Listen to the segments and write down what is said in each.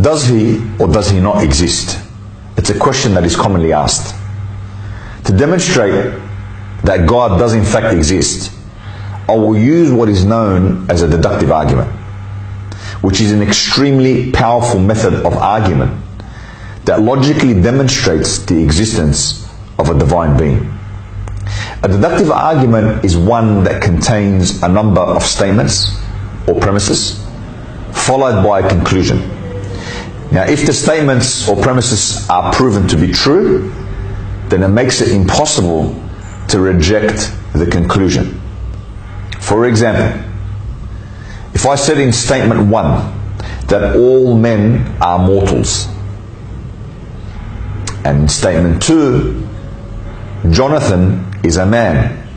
Does he or does he not exist? It's a question that is commonly asked. To demonstrate that God does in fact exist, I will use what is known as a deductive argument, which is an extremely powerful method of argument that logically demonstrates the existence of a divine being. A deductive argument is one that contains a number of statements or premises, followed by a conclusion. Now, if the statements or premises are proven to be true, then it makes it impossible to reject the conclusion. For example, if I said in statement 1 that all men are mortals, and in statement 2, Jonathan is a man.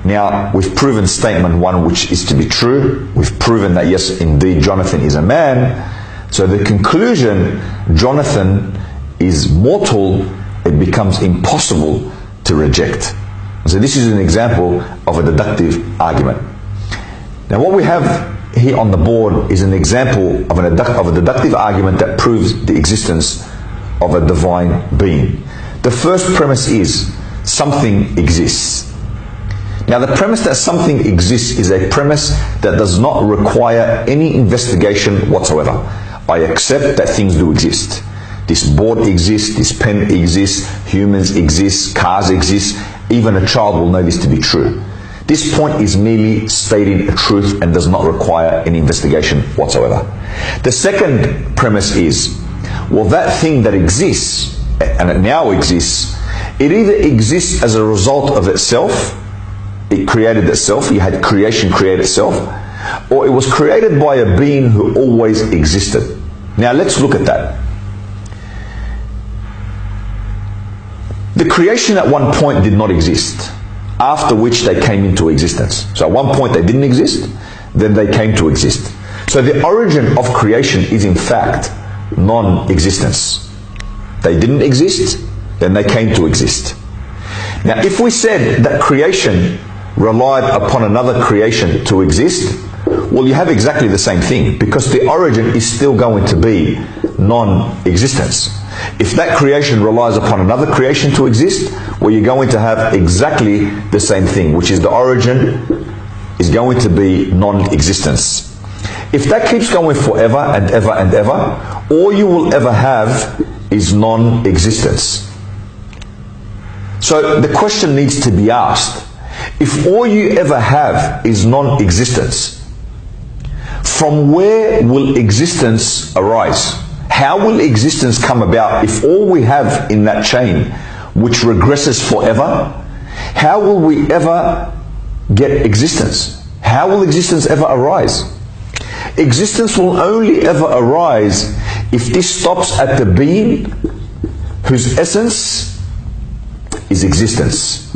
Now, we've proven statement 1, which is to be true. We've proven that yes, indeed, Jonathan is a man. So the conclusion, Jonathan is mortal, it becomes impossible to reject. So this is an example of a deductive argument. Now what we have here on the board is an example of a deductive argument that proves the existence of a divine being. The first premise is something exists. Now the premise that something exists is a premise that does not require any investigation whatsoever. I accept that things do exist. This board exists, this pen exists, humans exist, cars exist, even a child will know this to be true. This point is merely stating a truth and does not require any investigation whatsoever. The second premise is, well, that thing that exists, and it now exists, it either exists as a result of itself, it created itself, you had creation create itself, or it was created by a being who always existed. Now let's look at that. The creation at one point did not exist, after which they came into existence. So at one point they didn't exist, then they came to exist. So the origin of creation is in fact non-existence. They didn't exist, then they came to exist. Now if we said that creation relied upon another creation to exist, well, you have exactly the same thing, because the origin is still going to be non-existence. If that creation relies upon another creation to exist, well, you're going to have exactly the same thing, which is the origin is going to be non-existence. If that keeps going forever and ever and ever, all you will ever have is non-existence. So the question needs to be asked, if all you ever have is non-existence, from where will existence arise? How will existence come about if all we have in that chain, which regresses forever, how will we ever get existence? How will existence ever arise? Existence will only ever arise if this stops at the being whose essence is existence.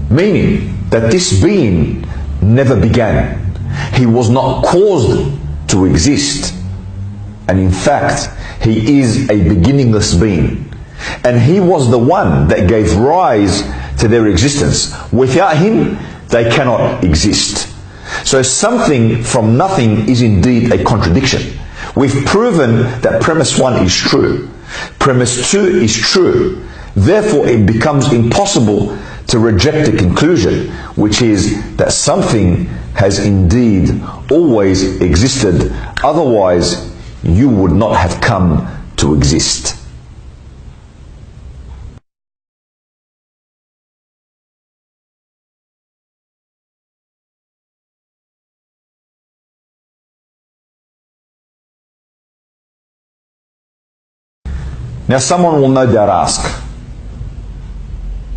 Meaning that this being never began. He was not caused to exist. And in fact, he is a beginningless being. And he was the one that gave rise to their existence. Without him, they cannot exist. So something from nothing is indeed a contradiction. We've proven that premise 1 is true. Premise 2 is true. Therefore, it becomes impossible to reject the conclusion, which is that something has indeed always existed. Otherwise, you would not have come to exist. Now someone will no doubt ask,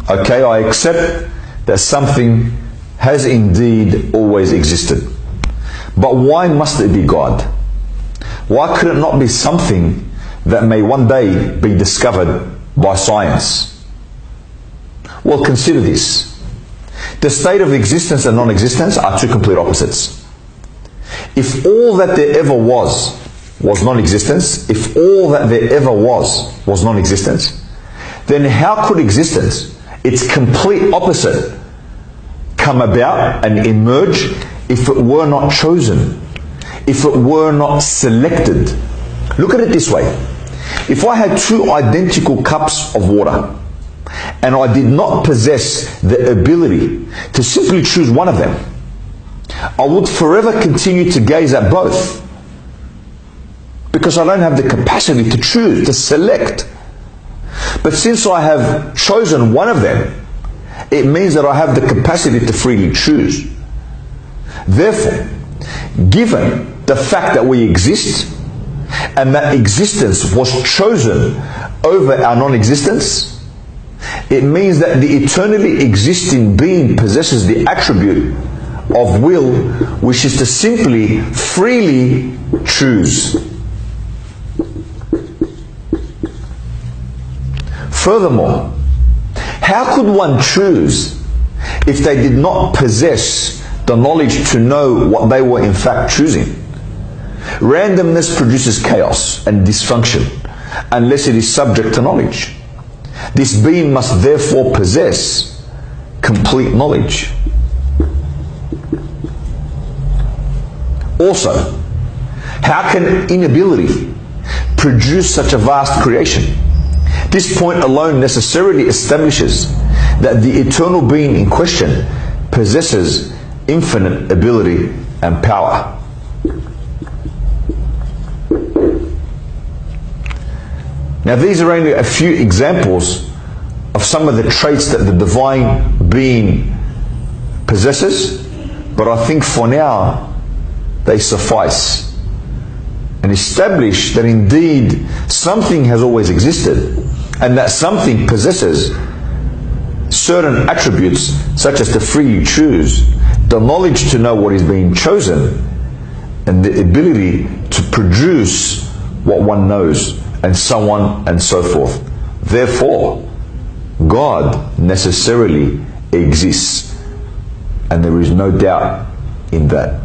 okay, I accept that something has indeed always existed, but why must it be God? Why could it not be something that may one day be discovered by science? Well, consider this. The state of existence and non-existence are two complete opposites. If all that there ever was non-existence, if all that there ever was non-existence, then how could existence, its complete opposite, come about and emerge if it were not chosen? if it were not selected. Look at it this way. If I had two identical cups of water and I did not possess the ability to simply choose one of them, I would forever continue to gaze at both because I don't have the capacity to choose, to select. But since I have chosen one of them, it means that I have the capacity to freely choose. Therefore, given the fact that we exist and that existence was chosen over our non-existence, it means that the eternally existing being possesses the attribute of will, which is to simply freely choose. Furthermore, how could one choose if they did not possess the knowledge to know what they were in fact choosing? Randomness produces chaos and dysfunction unless it is subject to knowledge. This being must therefore possess complete knowledge. Also, how can inability produce such a vast creation? This point alone necessarily establishes that the eternal being in question possesses infinite ability and power. Now, these are only a few examples of some of the traits that the divine being possesses, but I think for now they suffice and establish that indeed something has always existed and that something possesses certain attributes such as to freely choose, the knowledge to know what is being chosen, and the ability to produce what one knows, and so on and so forth. Therefore, God necessarily exists, and there is no doubt in that.